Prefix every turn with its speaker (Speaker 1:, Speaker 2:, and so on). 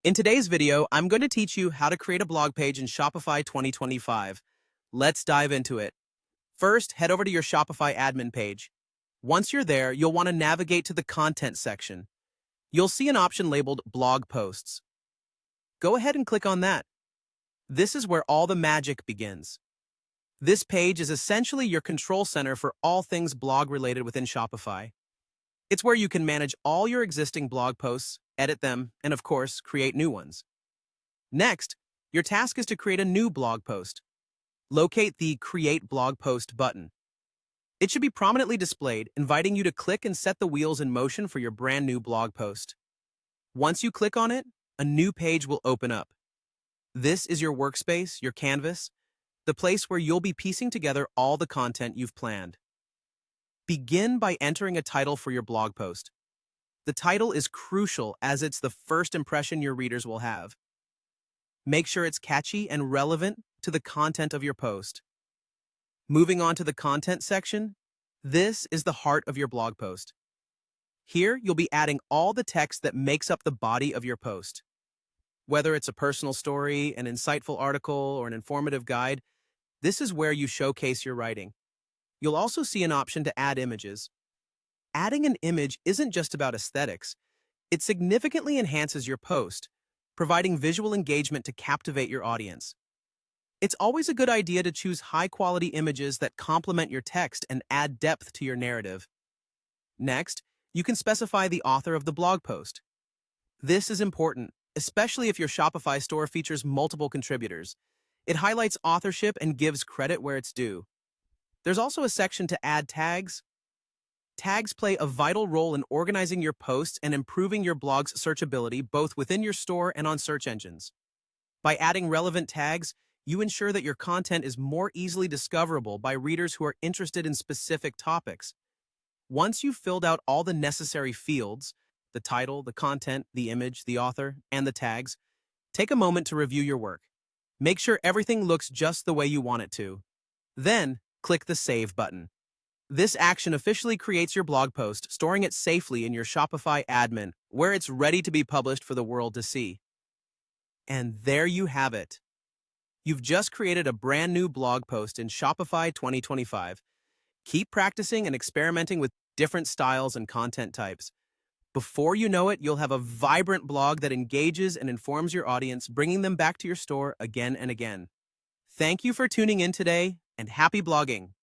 Speaker 1: In today's video, I'm going to teach you how to create a blog page in Shopify 2025. Let's dive into it. First, head over to your Shopify admin page. Once you're there, you'll want to navigate to the content section. You'll see an option labeled Blog Posts. Go ahead and click on that. This is where all the magic begins. This page is essentially your control center for all things blog related within Shopify. It's where you can manage all your existing blog posts, edit them, and of course, create new ones. Next, your task is to create a new blog post. Locate the Create Blog Post button. It should be prominently displayed, inviting you to click and set the wheels in motion for your brand new blog post. Once you click on it, a new page will open up. This is your workspace, your canvas, the place where you'll be piecing together all the content you've planned. Begin by entering a title for your blog post. The title is crucial as it's the first impression your readers will have. Make sure it's catchy and relevant to the content of your post. Moving on to the content section, this is the heart of your blog post. Here, you'll be adding all the text that makes up the body of your post. Whether it's a personal story, an insightful article, or an informative guide, this is where you showcase your writing. You'll also see an option to add images. Adding an image isn't just about aesthetics. It significantly enhances your post, providing visual engagement to captivate your audience. It's always a good idea to choose high-quality images that complement your text and add depth to your narrative. Next, you can specify the author of the blog post. This is important, especially if your Shopify store features multiple contributors. It highlights authorship and gives credit where it's due. There's also a section to add tags. Tags play a vital role in organizing your posts and improving your blog's searchability both within your store and on search engines. By adding relevant tags, you ensure that your content is more easily discoverable by readers who are interested in specific topics. Once you've filled out all the necessary fields, the title, the content, the image, the author, and the tags, take a moment to review your work. Make sure everything looks just the way you want it to. Then, click the Save button. This action officially creates your blog post, storing it safely in your Shopify admin, where it's ready to be published for the world to see. And there you have it. You've just created a brand new blog post in Shopify 2025. Keep practicing and experimenting with different styles and content types. Before you know it, you'll have a vibrant blog that engages and informs your audience, bringing them back to your store again and again. Thank you for tuning in today, and happy blogging!